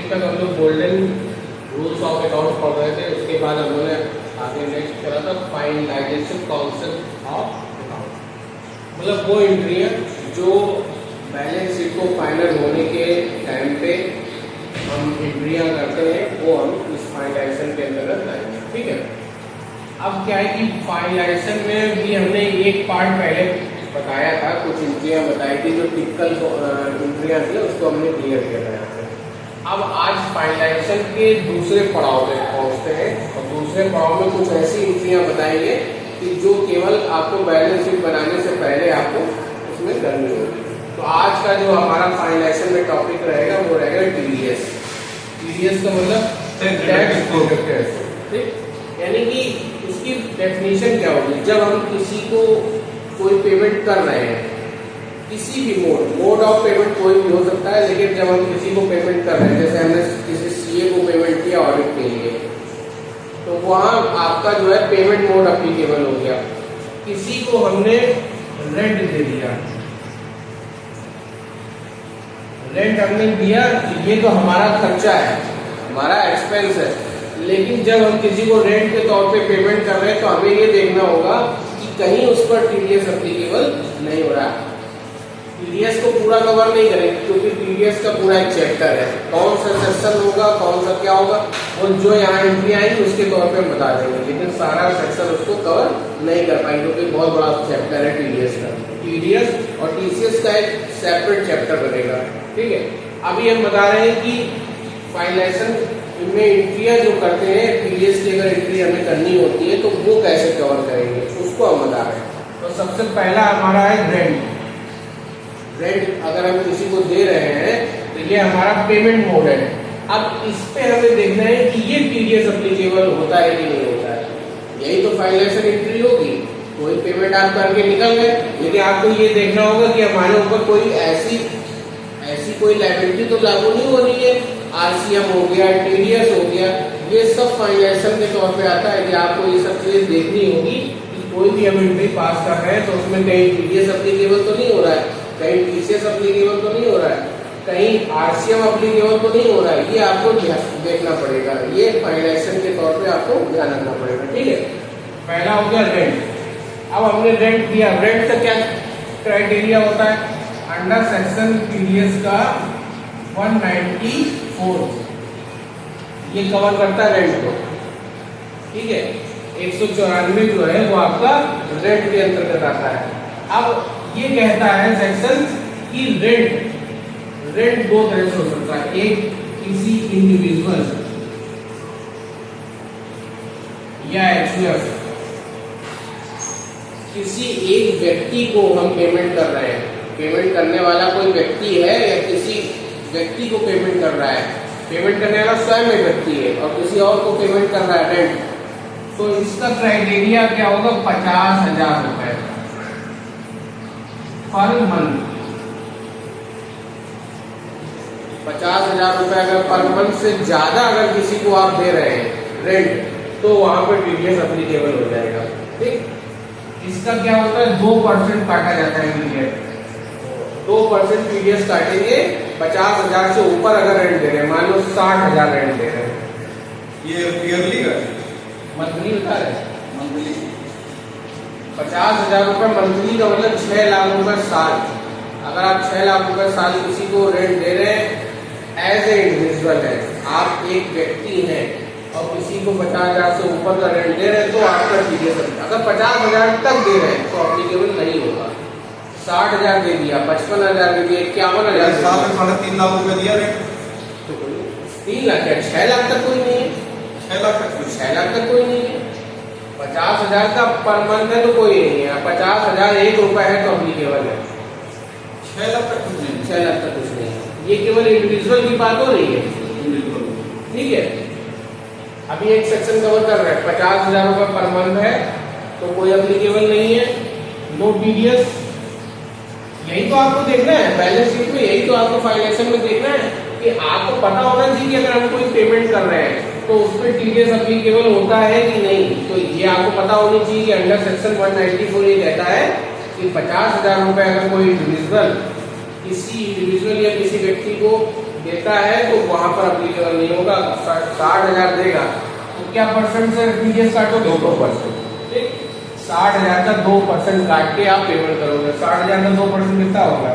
अभी तक हम लोग गोल्डन रूल्स ऑफ अकाउंट पढ़ रहे थे, उसके बाद हम लोगों ने आगे नेक्स्ट करा था फाइनलाइजेशन कॉन्सेप्ट ऑफ अकाउंट, मतलब वो एंट्री है जो बैलेंस शीट को फाइनल होने के टाइम पे हम एंट्रियां करते हैं, वो हम इस फाइनलाइजेशन के अंतर्गत लाएंगे। ठीक है, अब क्या है कि फाइनलाइजेशन में भी हमने एक पार्ट पहले बताया था, कुछ एंट्रियां बताई थी जो टिपिकल एंट्रियां थी, उसको हमने क्लियर किया था यहाँ पे। अब आज फाइनलाइजेशन के दूसरे पड़ाव पे पहुंचते हैं और दूसरे पड़ाव में कुछ ऐसी एंट्रियां बताएंगे कि जो केवल आपको बैलेंस शीट बनाने से पहले आपको उसमें करनी होगी। तो आज का जो हमारा फाइनलाइजेशन में टॉपिक रहेगा वो रहेगा टीडीएस। टीडीएस का मतलब टैक्स, ठीक, यानी कि इसकी डेफिनेशन क्या होगी। जब हम किसी को कोई पेमेंट कर रहे हैं, किसी भी मोड ऑफ पेमेंट कोई भी हो सकता है, लेकिन जब हम किसी को पेमेंट कर रहे हैं, जैसे हमने किसी सीए को पेमेंट किया ऑडिट के लिए, तो वहां आपका जो है पेमेंट मोड अप्लीकेबल हो गया। किसी को हमने रेंट दे दिया, रेंट हमने दिया, ये तो हमारा खर्चा है, हमारा एक्सपेंस है, लेकिन जब हम किसी को रेंट के तौर पे पेमेंट कर रहे हैं तो हमें ये देखना होगा कि कहीं उस पर टीडीएस एप्लीकेबल नहीं हो रहा। टीडीएस को पूरा कवर नहीं करेंगे क्योंकि टीडीएस का पूरा एक चैप्टर है, कौन सा सेक्शन होगा, कौन सा क्या होगा, वो जो यहाँ एंट्री आएगी उसके तौर पे हम बता देंगे, लेकिन सारा सेक्शन उसको कवर नहीं कर पाएंगे क्योंकि बहुत बड़ा चैप्टर है टीडीएस का। टीडीएस और टीसीएस का एक सेपरेट चैप्टर बनेगा। ठीक है, अभी हम बता रहे हैं कि फाइनलाइजेशन में एंट्रियां जो करते हैं, टीडीएस की अगर एंट्री हमें करनी होती है तो वो कैसे कवर करेंगे उसको हम बता रहे हैं। तो सबसे पहला हमारा है रेंट। रेंट अगर हम किसी को दे रहे हैं तो ये हमारा पेमेंट मोड है। अब इस पे हमें देखना है कि ये टीडीएस एप्लीकेबल होता है कि नहीं होता है, यही तो फाइनलाइजेशन एंट्री होगी। कोई पेमेंट आप करके निकल गए, लेकिन आपको ये देखना होगा कि हमारे ऊपर कोई ऐसी कोई लायबिलिटी तो लागू नहीं हो रही है, आरसीएम हो गया, टीडीएस हो गया, ये सब फाइनलाइजेशन के तौर पे आता है कि आपको ये सब चीजें देखनी होगी कि कोई भी हम एंट्री पास कर रहे हैं तो उसमें कहीं टीडीएस एप्लीकेबल तो नहीं हो रहा है, कहीं टीसीएस एप्लीकेबल तो नहीं हो रहा है, कहीं आरसीएम एप्लीकेबल तो नहीं हो रहा है, ये आपको देखना पड़ेगा। ये फाइनलाइजेशन के तौर पे आपको ध्यान रखना पड़ेगा। ठीक है, पहला हो गया रेंट। अब हमने रेंट दिया, रेंट का क्या क्राइटेरिया होता है, अंडर सेक्शन टीडीएस का 194 ये कवर करता है रेंट को। ठीक है, 194 जो है वो आपका रेंट के अंतर्गत आता है। अब ये कहता है सेक्शन कि रेंट दो तरह से हो सकता है, एक किसी इंडिविजुअल या एचयूएफ, किसी एक व्यक्ति को हम पेमेंट कर रहे हैं, पेमेंट करने वाला कोई व्यक्ति है या किसी व्यक्ति को पेमेंट कर रहा है, पेमेंट करने वाला स्वयं एक व्यक्ति है और किसी और को पेमेंट कर रहा है रेंट, तो इसका क्राइटेरिया क्या होगा, 50,000 रुपए पर मंथ। 50,000 रुपए अगर पर मंथ से ज्यादा अगर किसी को आप दे रहे हैं रेंट तो वहां पर टीडीएस एप्लीकेबल हो जाएगा। ठीक, इसका क्या होता है, 2% काटा जाता है टीडीएस, 2% टीडीएस काटेंगे। 50,000 से ऊपर अगर रेंट दे रहे हैं, मान लो 60,000 रेंट दे रहे हैं, ये ईयरली का मंथली बता रहे हैं, मंथली 50,000 रुपए मंथली का मतलब 6 लाख रुपए साल। अगर आप 6 लाख रुपए साल किसी को रेंट दे रहे हैं एज ए इंडिविजुअल है, आप एक व्यक्ति हैं और किसी को 50,000 से ऊपर का रेंट दे रहे हैं तो आपका टीडीएस, अगर 50,000 तक दे रहे हैं तो एप्लीकेबल नहीं होगा। 60,000 दे दिया, 55,000 दे दिया, 51,000 साल में 3.5 लाख रुपए दिया रेंट, तो 3 लाख या 6 लाख तक कोई नहीं है, 6 लाख तक 6 लाख तक कोई नहीं है। 50,000 का पर मंथ है तो कोई नहीं है, 50,000 1 रुपए है तो एप्लीकेबल है, 6 लाख तक कुछ नहीं, 6 लाख तक कुछ नहीं है। ये केवल इंडिविजुअल की बात हो रही है। ठीक है, अभी एक सेक्शन कवर कर रहे हैं, 50,000 रुपए पर मंथ है तो कोई एप्लीकेबल नहीं है, नो टीडीएस। यही तो आपको देखना है बैलेंस शीट में, यही तो आपको फाइनेंशियल में देखना है कि आपको पता होना चाहिए कि अगर हम कोई पेमेंट कर रहे हैं तो उसमें टीडीएस एप्लीकेबल होता है कि नहीं। तो ये आपको पता होनी चाहिए कि अंडर सेक्शन 194 ये कहता है कि 50,000 रुपए अगर कोई इंडिविजुअल, किसी इंडिविजुअल या किसी व्यक्ति को देता है तो वहां पर अप्लीकेबल नहीं होगा। 60,000 देगा तो क्या परसेंट से टीडीएस काटोगे? 2%। ठीक, 60,000 का 2% काट के आप पेमेंट करोगे। 60,000 का 2% कितना होगा?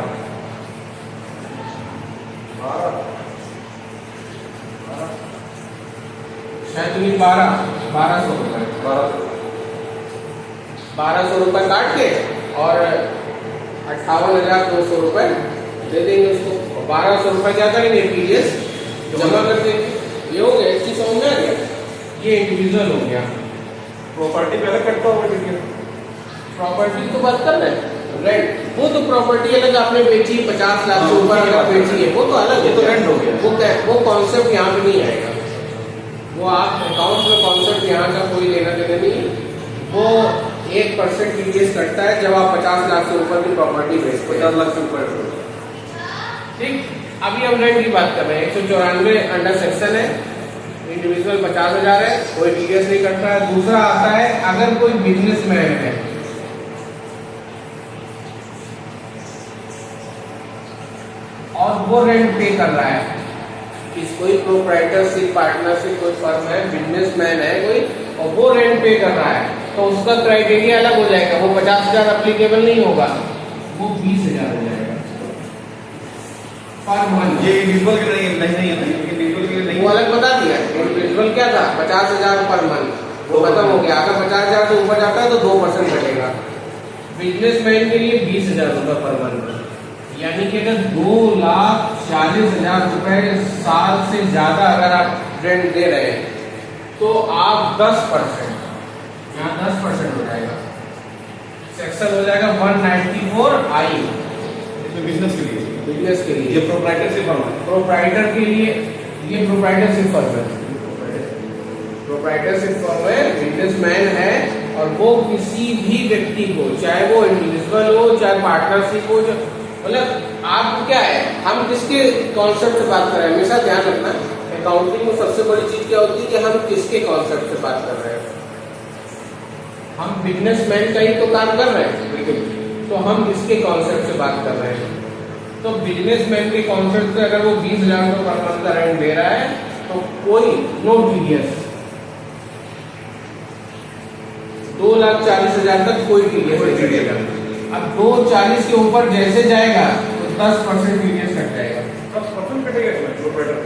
1200 रुपए। 1200 रुपए काट के और 58,200 रुपए दे देंगे उसको। 1200 रुपए क्या करेंगे? टीडीएस जमा कर देंगे। ये हो गया, इसकी समझ में आ गया? ये इंडिविजुअल हो गया। प्रॉपर्टी पहले कटता होगा टीडीएस। प्रॉपर्टी तो बात कर रहे हैं, रेंट वो तो प्रॉपर्टी अलग, आपने बेची 50 लाख से ऊपर अगर बेची है वो तो अलग है, तो रेंट हो गया। वो कॉन्सेप्ट यहाँ पे नहीं आएगा। वो आप अकाउंट में कॉन्सेप्ट यहाँ का कोई लेना देना नहीं है। वो 1% टीडीएस कटता है जब आप 50 लाख से ऊपर की प्रॉपर्टी बेचते हैं। 50 लाख से ऊपर। ठीक, अभी हम रेंट की बात कर रहे हैं। 194 अंडर सेक्शन है, इंडिविजुअल 50,000 है, कोई टीडीएस नहीं कटता है। दूसरा आता है अगर कोई बिजनेसमैन है और वो रेंट पे कर रहा है, कोई प्रोप्राइटरशिप पार्टनरशिप कोई फर्म है, बिजनेसमैन है कोई, और वो रेंट पे कर रहा है तो उसका क्राइटेरिया अलग हो जाएगा। वो 50,000 अप्लीकेबल नहीं होगा, वो 20,000 हो जाएगा पर मंथ। ये इंडिविजुअल के नहीं नहीं है, इंडिविजुअल के लिए नहीं। वो अलग बता दिया। इंडिविजुअल क्या था? 50,000 पर मंथ, वो खत्म हो गया। अगर 50,000 से ऊपर जाता है तो 2% कटेगा। बिजनेसमैन के लिए 20,000 रुपए पर मंथ, यानी कि अगर 2,40,000 रुपए साल से ज्यादा अगर आप रेंट दे रहे हैं तो आप 10%, यहाँ 10% हो जाएगा। सेक्शन हो जाएगा 194I बिजनेस के लिए। बिजनेस के लिए। ये प्रोप्राइटरशिप फर्म है। प्रोप्राइटर के लिए ये प्रोप्राइटरशिप फर्म है। प्रोप्राइटरशिप फर्म है, बिजनेसमैन है और वो किसी भी व्यक्ति को, चाहे वो इंडिविजुअल हो चाहे पार्टनरशिप हो, मतलब आप क्या है, हम किसके कॉन्सेप्ट से बात कर रहे हैं? हमेशा ध्यान रखना, अकाउंटिंग में सबसे बड़ी चीज क्या होती है कि हम किसके कॉन्सेप्ट से बात कर रहे हैं। हम बिजनेसमैन का ही तो काम कर रहे हैं, बिल्कुल, तो हम किसके कॉन्सेप्ट से बात कर रहे हैं? तो बिजनेसमैन के कॉन्सेप्ट से अगर वो 20,000 रुपये पर मंथ का रेंट दे रहा है तो कोई नो टीडीएस, 2,40,000 तक कोई टीडीएस नहीं कटेगा। अब 2,40 के ऊपर जैसे जाएगा तो 10% टीडीएस कट जाएगा। 10% कटेगा इसमें प्रोप्राइटर।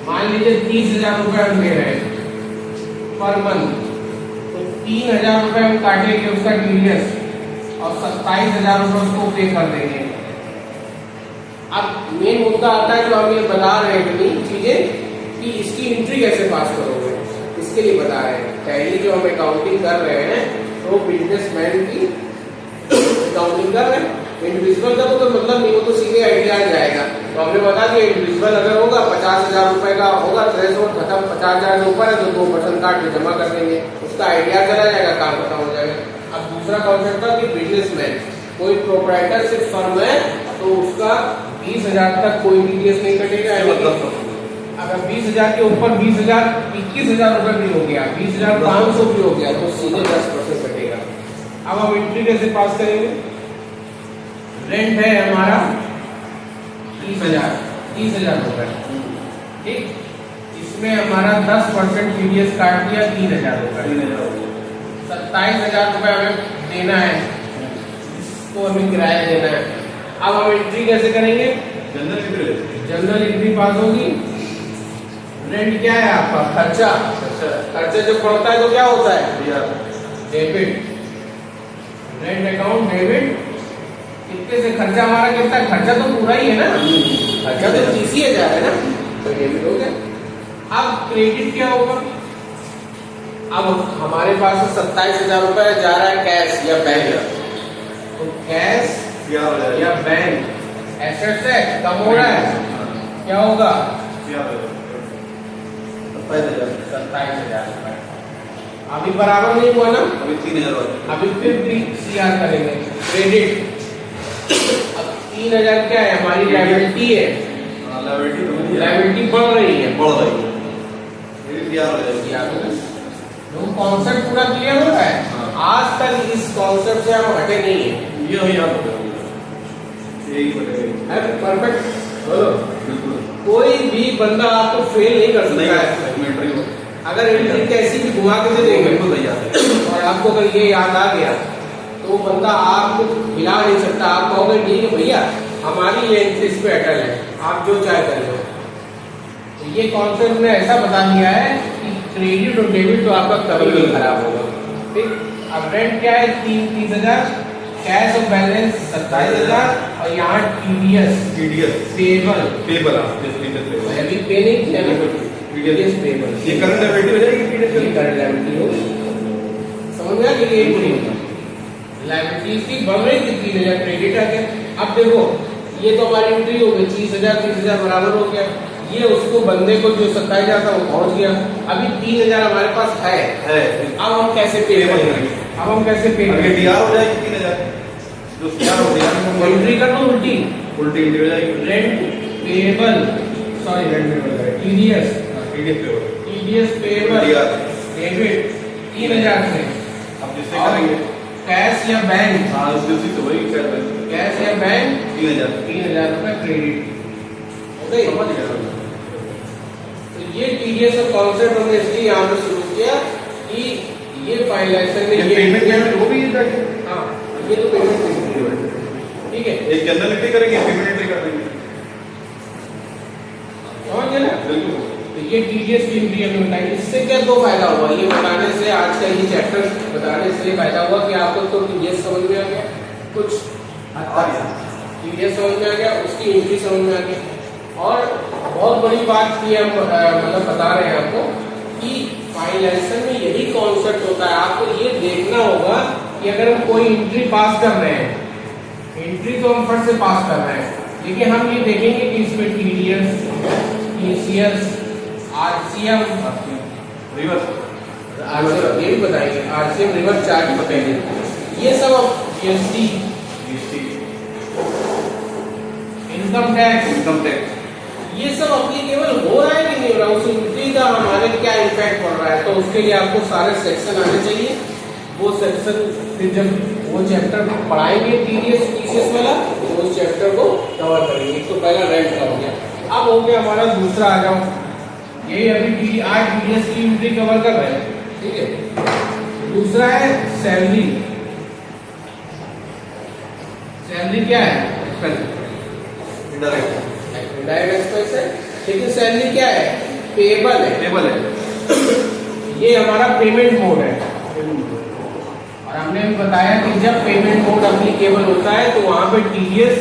मान लीजिए 30,000 रुपए हम दे रहे हैं पर मंथ, तो 3,000 रुपए हम काटेंगे उसका टीडीएस और 27,000 रुपए उसको पे कर देंगे। अब मेन मुद्दा आता है जो हम ये बता रहे हैं इतनी चीजें कि इसकी एंट्री कैसे पास करोगे, इसके लिए बता रहे हैं। पहली जो हम अकाउंटिंग कर रहे हैं तो बिजनेसमैन की अकाउंटिंग कर रहे हैं। इंडिविजुअल का तो मतलब नहीं, वो तो सीधे आइडिया आ जाएगा। तो हमने बता दिया इंडिविजुअल अगर होगा 50,000 रुपए का होगा, थ्रेशोल्ड खत्म, 50,000 से ऊपर है तो 2% काट के जमा कर देंगे, उसका आइडिया चला जाएगा, काम खत्म हो जाएगा। अब दूसरा कॉन्सेप्ट था कि बिजनेसमैन कोई प्रोप्राइटरशिप फर्म है तो उसका 20,000 तक कोई टीडीएस नहीं कटेगा। अगर 20,000 के ऊपर 20,000 21,000 रुपए भी हो गया, 20,500 भी हो गया तो सीधे 10% कटेगा। अब हम एंट्री कैसे पास करेंगे? रेंट है हमारा 30,000 रुपए, ठीक, इसमें हमारा 10% टीडीएस काट दिया 3,000 रुपए, 27,000 रुपए हमें देना है, इसको हमें किराया देना है। अब हम एंट्री कैसे करेंगे? जनरल एंट्री पास होगी। रेंट क्या है आपका? खर्चा। खर्चा जब बढ़ता है तो क्या होता है? डेबिट। Rent account debit. कितने से खर्चा हमारा कितना? खर्चा तो पूरा ही है ना, खर्चा तो 30,000 है ना, तो डेबिट हो गया। अब क्रेडिट क्या होगा? अब हमारे पास 27,000 रुपए जा रहा है कैश या बैंक, तो कैश या बैंक एसेट्स है, कम हो रहा है, क्या होगा? 27,000 रुपए। अभी बराबर नहीं हुआ ना, अभी 3,000। अभी फिर CR करेंगे क्रेडिट। अब 3,000 क्या है? हमारी लायबिलिटी है, लायबिलिटी बढ़ रही है, कॉन्सेप्ट पूरा क्लियर हो रहा है। आज तक इस कॉन्सेप्ट से हम हटे नहीं है, ये याद हो गया। परफेक्ट। बोलो, बिल्कुल कोई भी बंदा आपको फेल नहीं कर नहीं सकता है। एंट्री हो अगर एंट्री कैसी भी घुमा के दे देंगे बिल्कुल तैयार है। और आपको अगर ये याद आ गया तो वो बंदा आपको हिला नहीं सकता। आप कहोगे ठीक है भैया हमारी ये एंट्री इस पे अटल है, आप जो चाहे कर लो। तो ये कॉन्सेप्ट ने ऐसा बता दिया है कि क्रेडिट और डेबिट तो आपका कभी नहीं खराब होगा। ठीक, अब रेंट क्या है 30,000, कैश और बैलेंस 27,000 और यहाँ टीडीएस टीडीएस पेबल पेबल आप अभी पे नहीं किया ना, टीडीएस पेबल ये करंट लायबिलिटी हो जाएगी टीडीएस ये करंट लायबिलिटी हो, समझ में आ गया? ये नहीं होता लायबिलिटी की बढ़ रही थी 3,000 क्रेडिट आ गया। अब देखो ये तो हमारी एंट्री हो गई 30,000 30,000 बराबर हो गया। ये उसको बंदे को जो 27,000 था वो पहुंच गया। अभी 3,000 हमारे पास है, अब हम कैसे पे करेंगे? अब हम कैसे पे करेंगे? डीआर हो जाएगी 3,000 जो डीआर हो गया एंट्री कर दो उल्टी उल्टी एंट्री हो जाएगी rent payable sorry rent payable TDS TDS payable TDS payable DR debit 3,000 से अब जिससे करेंगे कैश या बैंक हाँ उसी से वही कर रहे हैं कैश या बैंक 3,000 रुपए क्रेडिट हो गई। समझ गया तो ये टीडीएस का कॉन्सेप्ट हमने इसलिए यहाँ पे शुरू किया कि ये फाइनेंशियल में ये पेमेंट वो भी हाँ ये तो पेमेंट ठीक है एक जनरल एंट्री करेंगे पेमेंट एंट्री कर देंगे समझ गए ना। बिल्कुल तो ये टीडीएस की एंट्री हमें बताई। इससे क्या दो फायदा हुआ ये बताने से, आज का ये चैप्टर बताने से ये फायदा हुआ कि आपको तो टीडीएस समझ में आ गया, कुछ टीडीएस समझ में आ गया, उसकी एंट्री समझ में आ गई। और बहुत बड़ी बात की हम मतलब बता रहे हैं आपको कि फाइनेंशियल में यही कॉन्सेप्ट होता है। आपको ये देखना होगा कि अगर हम कोई एंट्री पास कर रहे हैं, एंट्री तो हम फट से पास कर रहे हैं, लेकिन हम ये देखेंगे कि इसमें TDS TCS RCM reverse RCM ये भी बताएंगे, आरसीएम रिवर्स चार्ज बताएंगे। ये सब जीएसटी इनकम टैक्स ये सब एप्लीकेबल हो रहा है कि नहीं हो रहा, उस एंट्री का हमारे क्या इम्पैक्ट पड़ रहा है। तो उसके लिए आपको सारे सेक्शन आने चाहिए। वो सेक्शन फिर जब वो चैप्टर पढ़ाएंगे टीडीएस टीसीएस वाला तो उस चैप्टर को कवर करेंगे। तो पहला रेंट का हो गया, अब हो गया हमारा दूसरा। आ जाओ, यही अभी आज टीडीएस की एंट्री कवर कर रहे हैं, ठीक है। दूसरा है सैलरी। सैलरी क्या है? इनडायरेक्ट डायरेक्ट एक्सपेंस है, लेकिन सैलरी क्या है? पेबल है। टेबल है ये हमारा पेमेंट मोड है। और हमने भी बताया कि जब पेमेंट मोड एप्लीकेबल होता है तो वहां पे टीडीएस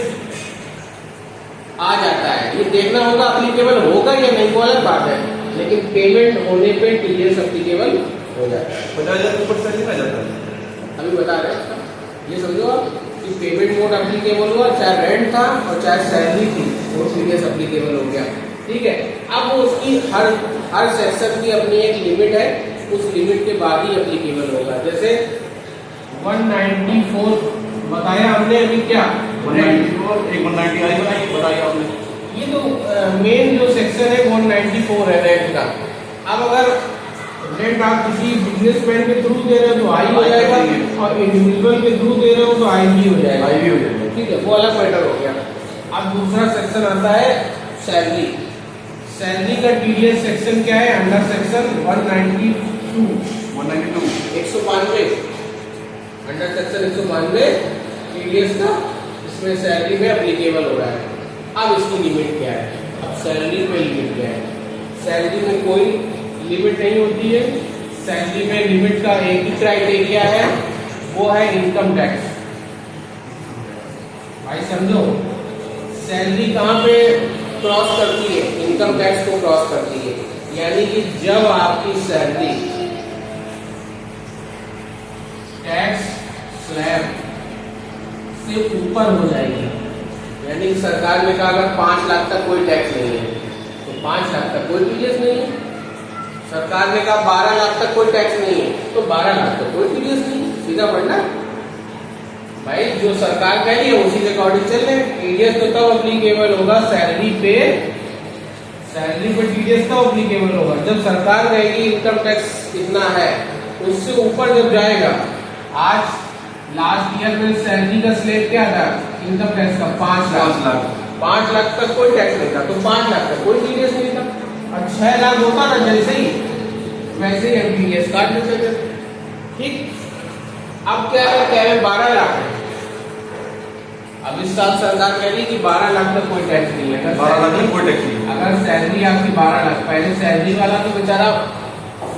आ जाता है। ये देखना होगा एप्लीकेबल होगा या नहीं, वो अलग बात है, लेकिन पेमेंट होने पे टीडीएस एप्लीकेबल हो जाता है। 50,000 ऊपर सैलरी आ जाता है। अभी बता रहे हैं ये समझो आप कि पेमेंट मोड एप्लीकेबल हुआ, चाहे रेंट था और चाहे सैलरी थी, वो टीडीएस एप्लीकेबल हो गया, ठीक है। अब उसकी हर सेक्शन की अपनी एक लिमिट है, उस लिमिट के बाद ही एप्लीकेबल होगा। जैसे 194 बताया हमने अभी क्या 194 एक 190 आई बनाई बताया आपने। ये तो मेन जो सेक्शन है 194 है रेंट का। अब अगर रेंट आप किसी बिजनेसमैन के थ्रू दे रहे हो तो आई हो जाएगा, और इंडिविजुअल के थ्रू दे रहे हो तो आई भी हो जाएगा, आई भी हो जाएगा, ठीक है, वो अलग मैटर हो गया। अब दूसरा सेक्शन आता है सैलरी। सैलरी का टीडीएस सेक्शन क्या है? Under section 192 192 under section 192 TDS का, इसमें सैलरी में एप्लीकेबल हो रहा है। अब इसकी लिमिट क्या है? अब सैलरी में लिमिट क्या है? सैलरी में कोई लिमिट नहीं होती है। सैलरी में लिमिट का एक ही क्राइटेरिया है, वो है इनकम टैक्स। भाई समझो, सैलरी कहाँ पे क्रॉस करती है? इनकम टैक्स को क्रॉस करती है। यानी कि जब आपकी सैलरी टैक्स स्लैब से ऊपर हो जाएगी, यानी कि सरकार ने कहा अगर 5 लाख तक कोई टैक्स नहीं है तो 5 लाख तक कोई टीडीएस नहीं है। सरकार ने कहा 12 लाख तक कोई टैक्स नहीं है तो 12 लाख तक कोई टीडीएस नहीं है। सीधा पढ़ना भाई, जो सरकार कह रही है उसी के अकॉर्डिंग चल रहे हैं। टीडीएस तो तब अप्लीकेबल होगा सैलरी पे टीडीएस तब अप्लीकेबल होगा जब सरकार कहेगी इनकम टैक्स कितना है, उससे ऊपर जब जाएगा। आज लास्ट ईयर में सैलरी का स्लैब क्या था इनकम टैक्स का? 5 लाख। 5 लाख तक कोई टैक्स नहीं था, तो 5 लाख तक कोई टीडीएस नहीं था। और 6 लाख होता ना जैसे ही, वैसे ही हम टीडीएस काट देते थे। ठीक, अब क्या है, कह रहे 12 लाख है। अब इस साल सरकार कह रही कि 12 लाख तक कोई टैक्स नहीं है। 12 लाख तक कोई टैक्स नहीं। अगर सैलरी आपकी 12 लाख, पहले सैलरी वाला तो बेचारा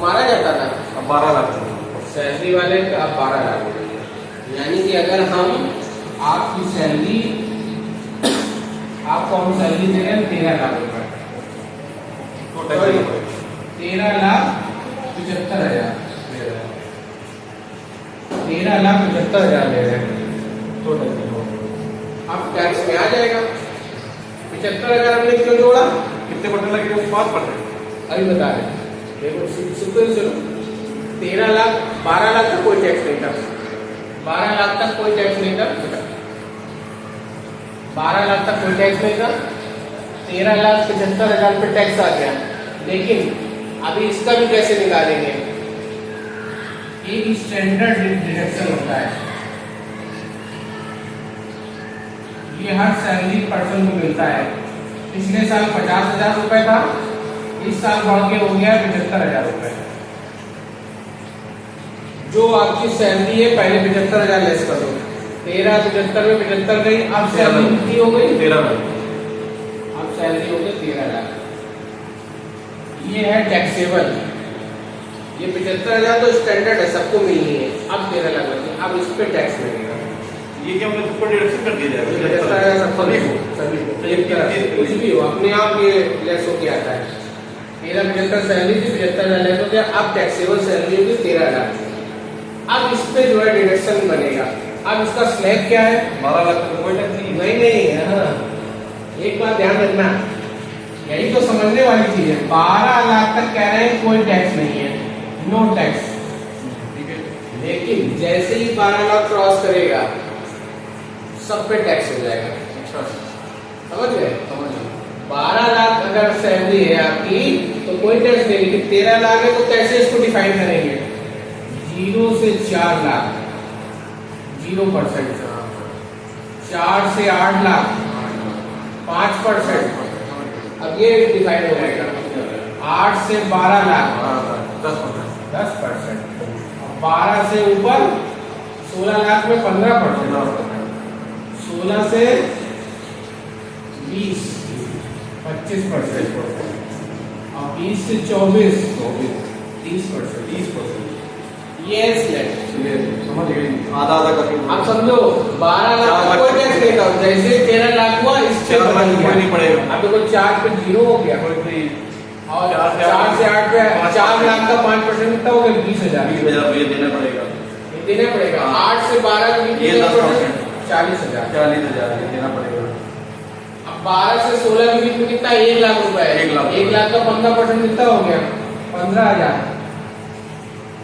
मारा जाता था, अब 12 लाख सैलरी वाले का अब 12 लाख हो गई है। यानी कि अगर हम आपकी सैलरी, आपको हम सैलरी दे रहे हैं 13 लाख रुपए, 13 लाख 75 हजार, 13 लाख 75 हजार ले रहे हैं, तो अब टैक्स में आ जाएगा। 75,000 हमने क्यों जोड़ा? कितने परसेंट लगेगा? 5%। अभी बता रहे हैं, देखो सिंपल सुनो, 13 लाख, 12 लाख तक कोई टैक्स नहीं था, 12 लाख तक कोई टैक्स नहीं था, 12 लाख तक कोई टैक्स नहीं था, 13,75,000 पे टैक्स आ गया। लेकिन अभी इसका भी कैसे निकालेंगे? एक स्टैंडर्ड डिडक्शन होता है, ये हर सैलरी पर्सन को मिलता है। पिछले साल 50,000 रुपए था, इस साल बढ़ के हो गया 75,000 रुपए। जो आपकी सैलरी है पहले 75,000 लेस कर दो, 13 75 में 75 गई, अब सैलरी कितनी हो गई? 13 लाख। अब सैलरी हो गई 13 लाख। ये है टैक्सेबल, ये 75,000 तो स्टैंडर्ड है, सबको मिलनी है। अब 13 लाख लगे, अब इस पे टैक्स लगेगा। ये क्या मतलब ऊपर डिडक्शन कर दिया जाएगा? 75,000 सभी को, एक तरह से कुछ भी हो, अपने आप ये लेस होके आता है। 13,75 सैलरी थी, 75,000 लेस हो गया, अब टैक्सेबल सैलरी होगी 13 लाख। अब इस पे जो है डिडक्शन बनेगा। अब इसका स्लैब क्या है? 12 लाख तक कोई टैक्स नहीं। नहीं, हाँ, एक बात ध्यान रखना, यही तो समझने वाली चीज है। 12 लाख तक कह रहे हैं कोई टैक्स नहीं है, नो टैक्स, ठीक है। लेकिन जैसे ही 12 लाख क्रॉस करेगा सब पे टैक्स हो जाएगा। अच्छा, समझ गए? समझ गया। 12 लाख अगर सैलरी है आपकी तो कोई टैक्स नहीं, लेकिन 13 लाख है तो कैसे इसको डिफाइन करेंगे? 0 से 4 लाख 0%, 4 से 8 लाख 5%, अब ये डिफाइन हो जाएगा। 8 से 12 लाख 10%, 12 से ऊपर 16 लाख में 15%, 16 से 20 25%, और 20 से 24 30%। ये समझ गए? आधा आधा करके आप समझो 12 लाख का कोई टैक्स नहीं था, जैसे 13 लाख हुआ इस पे 4 लाख कोई नहीं पड़ेगा। अब देखो 4 पे 0 हो गया, कोई नहीं। और 4 से 8 पे 4 लाख का 5% कितना हो गया? 20,000 20,000 देना पड़ेगा। देना पड़ेगा। 8 से 12 का ये 10%, 40,000। 40,000 देना पड़ेगा। अब 12 से 16 के बीच में कितना? 1 लाख रुपए। 1 लाख का 15% कितना हो गया? 15,000।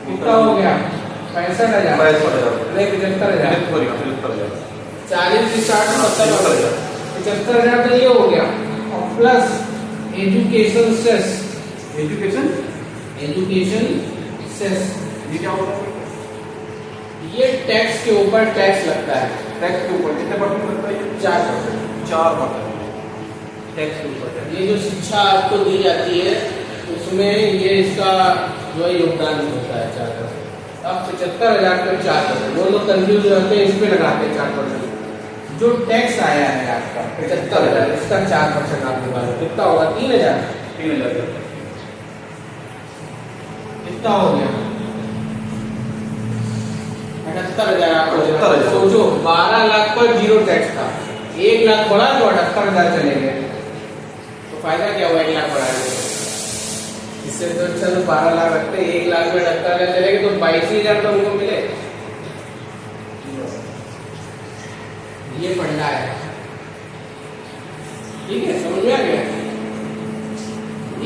कितना हो गया? 65,000 नहीं 75,000। 40 से 60 70,000, 75,000 तो ये हो गया। और plus education cess, education cess ये क्या होता है? ये टैक्स के ऊपर टैक्स लगता है। टैक्स के ऊपर कितने परसेंट लगता है? 4%। 4%। टैक्स के ऊपर ये जो शिक्षा आपको दी जाती है उसमें ये इसका जो है योगदान होता है 4%। अब 75,000 पे 4%, वो लोग कंफ्यूज रहते हैं, इस पे लगाते हैं 4%। जो टैक्स आया है आपका 75,000, इसका 4% आप निकालो, कितना होगा? 3,000। 3,000 कितना हो गया? 78,000 आपको। 78,000। सोचो 12 लाख पर 0 टैक्स था, 1 लाख बढ़ा तो 78,000 चले गए, तो फायदा क्या हुआ 1 लाख बढ़ाने? इससे तो अच्छा तो 12 लाख रखते, 1 लाख में 78,000 चले गए तो 22,000 तो उनको मिले। ये फंडा है, ठीक है? समझ में आ गया?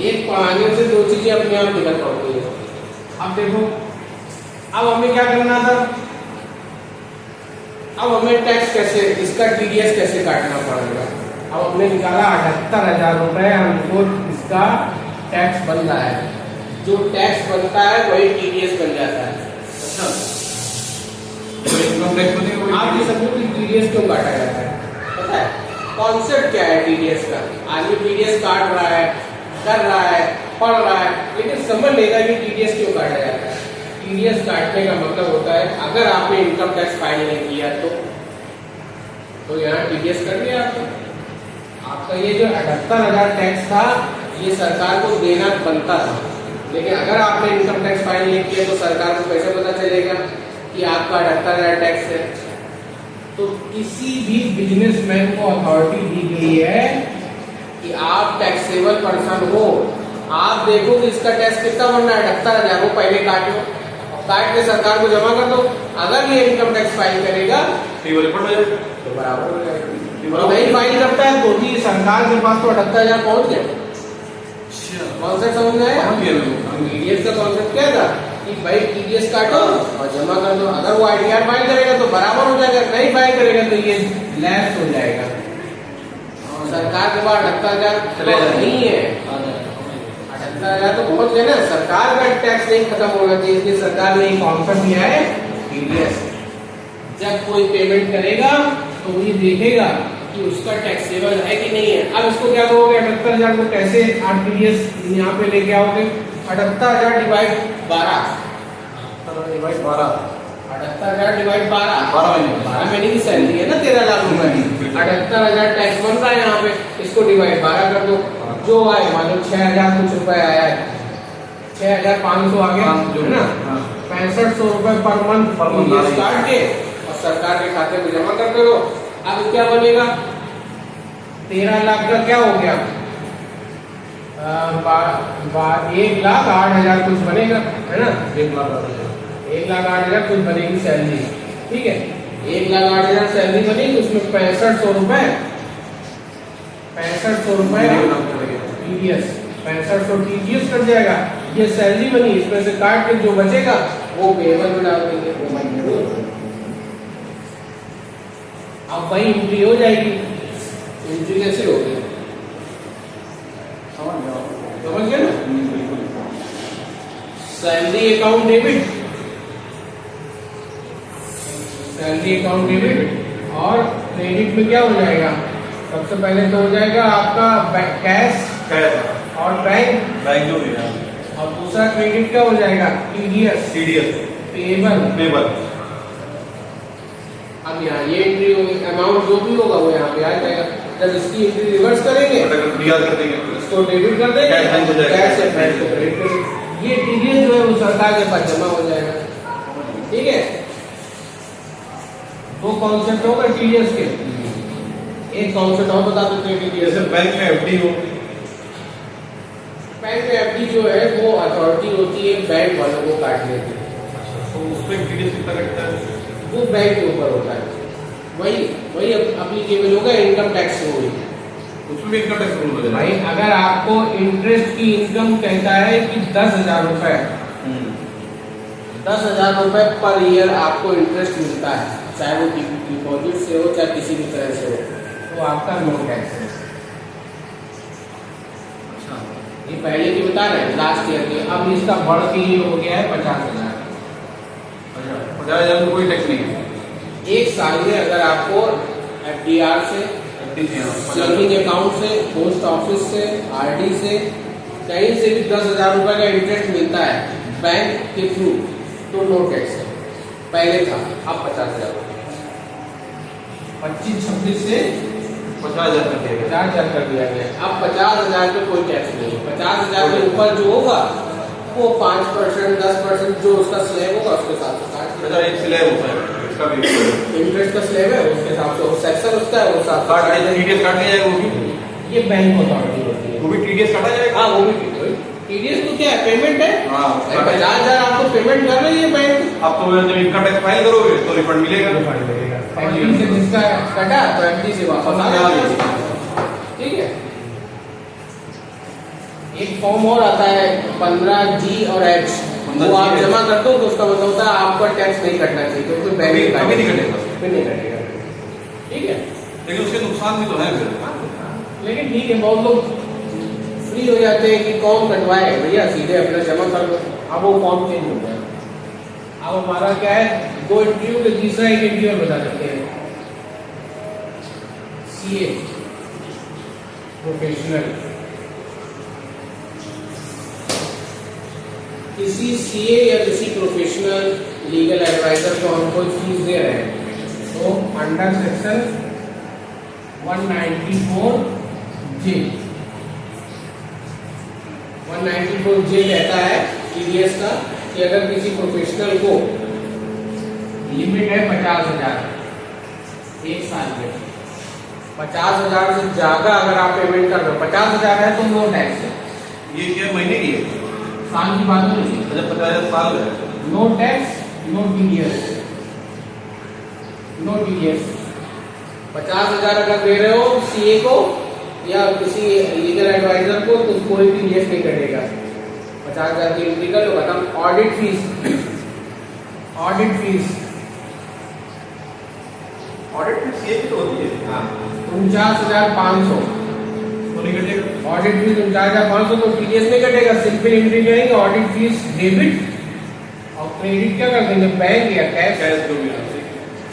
एक पढ़ाने से 2 चीजें अपने आप निकल पड़ती है। अब देखो, अब हमें क्या करना था? अब हमें टैक्स कैसे, इसका टीडीएस कैसे काटना पड़ेगा? अब हमने निकाला 78,000 रुपए हमको इसका टैक्स बन रहा है। जो टैक्स बनता है वही टीडीएस बन जाता है। अच्छा, तो इनकम टैक्स बनेगा। आप ये समझो कि टीडीएस क्यों काटा जाता है, पता है? कॉन्सेप्ट क्या है टीडीएस का। आदमी टीडीएस काट रहा है, कर रहा है, पढ़ रहा है, लेकिन समझ लेगा कि टीडीएस क्यों काटा जाता है। टीडीएस काटने का मतलब होता है अगर आपने इनकम टैक्स फाइल नहीं किया तो यहाँ टीडीएस कर दिया आपका ये जो 78,000 टैक्स था ये सरकार को देना बनता था, लेकिन अगर आपने इनकम टैक्स फाइल नहीं किया तो सरकार को कैसे पता चलेगा कि आपका 78,000 टैक्स है। तो किसी भी बिजनेसमैन को अथॉरिटी दी गई है कि आप टैक्सेबल पर्सन हो, आप देखो कि इसका टैक्स कितना बन रहा है, 78,000 को पहले काट लो, काट के सरकार को जमा कर दो। अगर ये इनकम टैक्स फाइल करेगा तो बराबर हो जाएगा। और नहीं फाइल करता है तो भी सरकार के पास तो 78,000 पहुंच गए। कॉन्सेप्ट समझ में आया? टीडीएस का कॉन्सेप्ट क्या था कि भाई टीडीएस काटो और जमा कर दो। अगर वो आईटीआर फाइल करेगा तो बराबर हो जाएगा, नहीं फाइल करेगा तो ये लैप्स हो जाएगा। सरकार के पास 78,000 नहीं है, 78,000 तो पहुंच गए ना। सरकार का टैक्स नहीं खत्म होना चाहिए, इसलिए सरकार ने कॉन्सेप्ट लिया है टीडीएस। जब कोई पेमेंट करेगा तो ये देखेगा कि उसका टैक्सेबल है कि नहीं है। अब इसको क्या करोगे, 78,000 को कैसे आप टीडीएस यहाँ पे लेके आओगे? 78,000 डिवाइड 12, 78,000 डिवाइड 12 महीने की सैलरी है ना, 13 लाख रुपए। 78,000 टैक्स बन रहा है यहाँ पे, इसको डिवाइड 12 कर दो। जो आए मान लो 6,000 कुछ रुपए आया है, 6,500 आ गया है ना, 6500 रुपए पर मंथ टीडीएस काट के और सरकार के खाते में जमा कर दो। अब क्या बनेगा? 13 लाख का क्या हो गया? 1,08,000 कुछ बनेगा, है ना? 1,08,000 कुछ बनेगी सैलरी, ठीक है। 1,08,000 सैलरी बनेगी, उसमें 6500 रुपए टीडीएस, 6500 टीडीएस कट जाएगा। ये सैलरी बनी, इसमें से काट के जो बचेगा वो पेबल में डाल देंगे। अब वही एंट्री हो जाएगी। एंट्री कैसे होगी? समझ गए ना? Salary account debit, salary account debit और क्रेडिट में क्या हो जाएगा? सबसे पहले तो हो जाएगा आपका कैश और बैंक जो है, और दूसरा क्रेडिट क्या हो जाएगा? TDS payable. अब यहाँ ये एंट्री होगी, अमाउंट जो भी होगा वो यहाँ पे आ जाएगा। जब इसकी एंट्री रिवर्स करेंगे इसको डेबिट कर देंगे, कैश से बैंक को क्रेडिट कर देंगे। ये टीडीएस जो है वो सरकार के पास जमा हो जाएगा, ठीक है। दो कॉन्सेप्ट होगा टीडीएस के। एक कॉन्सेप्ट और बता देते हैं टीडीएस। बैंक में एफडी हो, बैंक में एफडी जो है वो अथॉरिटी होती है बैंक वालों को काटने की, तो उस पर टीडीएस कितना कटता है? वो बैंक के ऊपर होता है। वही अप्लीकेबल होगा इनकम टैक्स से होगी, उसमें भी इनकम टैक्स रूल है भाई। अगर आपको इंटरेस्ट की इनकम कहता है कि 10,000 रुपए, 10,000 रुपए पर ईयर आपको इंटरेस्ट मिलता है, चाहे वो डिपॉजिट से हो चाहे किसी भी तरह से हो, तो आपका नो टैक्स है। ये पहले की बता रहे हैं लास्ट ईयर के, अब इसका बढ़ के ये हो गया है 50,000। 50,000 कोई टैक्स नहीं है। एक साल में अगर आपको एफडीआर से, सेविंग अकाउंट से, पोस्ट ऑफिस से, आरडी से, कहीं से भी 10,000 रुपए का इंटरेस्ट मिलता है बैंक के थ्रू, तो नो टैक्स है। पहले था, अब 50,000 25-26 से 50,000 कर दिया गया। 50,000 कर दिया गया। अब 50,000 पे कोई टैक्स नहीं। 50,000 के ऊपर जो होगा वो 5%, 10% जो उसका स्लैब होगा उसके हिसाब से काट। अच्छा, एक स्लैब होता है इसका भी, इंटरेस्ट का स्लैब है उसके हिसाब से, सेक्शन उसका है, वो हिसाब से टीडीएस काटने जाएगा वो भी। ये बैंक अथॉरिटी होती है, वो भी टीडीएस काटा जाएगा। हाँ वो भी टीडीएस तो क्या है, पेमेंट है। हाँ, 50,000 आपको पेमेंट कर रही है बैंक। आप तो जब इनकम टैक्स फाइल करोगे तो रिफंड मिलेगा। एफडी से जिसका कटा तो एफडी से वापस आ जाएगा, ठीक है। एक फॉर्म और आता है 15G और H, वो आप जमा कर दो तो उसका मतलब होता है आपका टैक्स नहीं कटना चाहिए, क्योंकि बैंक कभी नहीं कटेगा, फिर नहीं कटेगा, ठीक है। लेकिन उसके नुकसान भी तो है फिर। लेकिन ठीक है, बहुत लोग फ्री हो जाते हैं कि कौन कटवाए, भैया सीधे अपना जमा कर दो। अब वो फॉर्म चेंज हो गया। अब हमारा क्या है, 2 एंट्री के तीसरा एक एंट्री और बता देते हैं। CA प्रोफेशनल किसी सीए या किसी प्रोफेशनल लीगल एडवाइजर को हम कोई फीस दे रहे हैं तो अंडर सेक्शन 194J 194J कहता है टीडीएस का कि अगर किसी प्रोफेशनल को लिमिट है 50,000 एक साल में, 50,000 से ज्यादा अगर आप पेमेंट कर रहे हो, 50,000 है तो नो टैक्स है। ये क्या महीने की है? साल की बात नहीं, अच्छा 50,000 साल है। No tax no TDS, no TDS. 50,000 अगर दे रहे हो सीए को या किसी लीगल एडवाइजर को तो कोई टीडीएस नहीं कटेगा। 50,000 की एंट्री कर लो, खत्म। Audit fees, audit fees audit fees ये भी तो होती है। हाँ 49,500 तो नहीं कटेगा। ऑडिट फीस 49,500 तो टीडीएस नहीं कटेगा। सिंपल एंट्री करेंगे, ऑडिट फीस डेबिट और क्रेडिट क्या कर देंगे, बैंक या कैश, कैश जो भी है।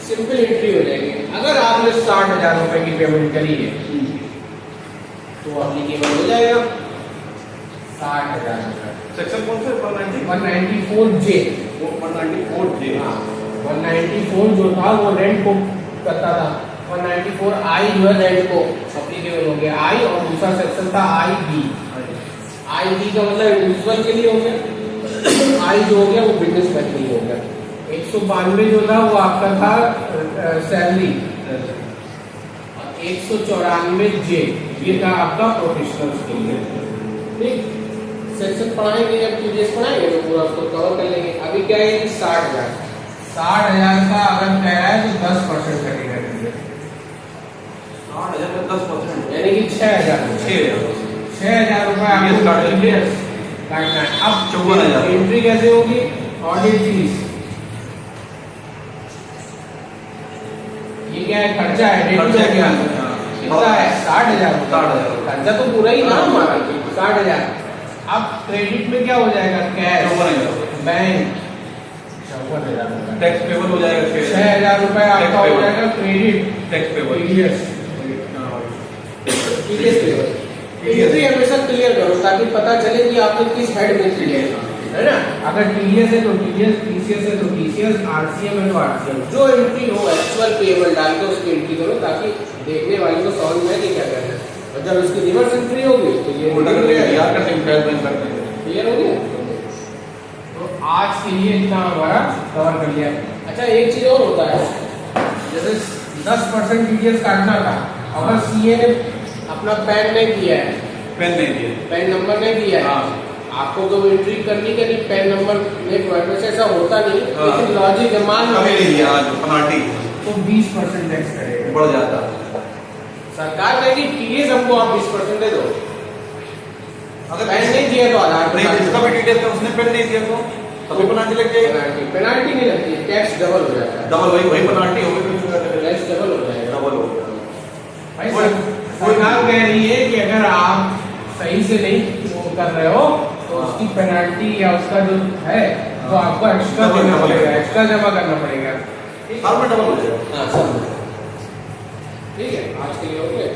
सिंपल एंट्री हो जाएगी। अगर आपने 60,000 रुपए की पेमेंट करी है तो एप्लीकेबल हो जाएगा 60,000 रुपए। सेक्शन कौन सा? 194J। 194J। हाँ 194 जो था वो रेंट को करता था, 194I जो है रेंट को एप्लीकेबल हो गया आई, और दूसरा सेक्शन था IB। IB का मतलब इंडिविजुअल के लिए हो गया, आई जो हो गया वो बिजनेस मैन के लिए हो गया। 192 जो था वो आपका था सैलरी, 194J ये था आपका प्रोफेशनल्स के लिए। ठीक, सेक्शन पढ़ाएंगे जब टीडीएस पढ़ाएंगे तो पूरा उसको कवर कर लेंगे। अभी क्या है कि 60,000 का अगर कह रहा है तो 10% कटेगा टीडीएस, 60,000 में 10%, यानी कि 6,000 रुपए आपको टीडीएस काटना है। अब 54,000 एंट्री कैसे होगी, ऑडिट फीस, ये क्या है, खर्चा है, खर्चा क्या है? कितना है, 60,000 खर्चा तो पूरा ही ना हमारा 60,000। अब क्रेडिट में क्या हो जाएगा, कैश, बैंक 54,000 रुपए, टैक्स पेबल हो जाएगा 6,000 रुपए आपका हो जाएगा credit, tax payable. TDS payable. Entry हमेशा क्लियर करो ताकि पता चले कि आपने किस हेड में क्लियर है ना। अगर टीडीएस है तो टीडीएस, टीसीएस है तो टीसीएस, आरसीएम है तो आरसीएम, जो एंट्री हो एक्चुअल पेबल डाल के उसकी एंट्री करो ताकि देखने वाले को समझ में आए कि क्या करना है। और जब इसकी रिवर्स एंट्री होगी तो ये क्लियर हो गया। तो आज के लिए इतना हमारा कवर कर लिया। अच्छा एक चीज और होता है, जैसे 10% टीडीएस काटना था, अगर सीए ने अपना पैन नहीं दिया है, पेन नहीं दिया, पैन नंबर नहीं दिया है, आपको तो एंट्री करनी पैन नंबर नहीं प्रोवाइड, ऐसा होता नहीं, लेकिन लॉजिक है, मान लो तो 20% टैक्स करेगा, बढ़ जाता। सरकार कहेगी टीडीएस हमको आप 20% दे दो, अगर पैन नहीं दिया तो आधार इसका भी डिटेल था, उसने पेन नहीं दिया तो तभी पेनाल्टी लग जाएगी। पेनाल्टी नहीं लगती है, टैक्स डबल हो जाता है, डबल वही पेनाल्टी होगी, टैक्स डबल हो जाएगा, डबल हो गया। भाई सरकार कह रही है कि अगर आप सही से नहीं वो कर रहे हो तो उसकी पेनाल्टी या उसका जो है तो आपको एक्स्ट्रा देना पड़ेगा, एक्स्ट्रा जमा करना पड़ेगा। साल में डबल हो जाएगा। हाँ सब ठीक है, आज के लिए हो गया।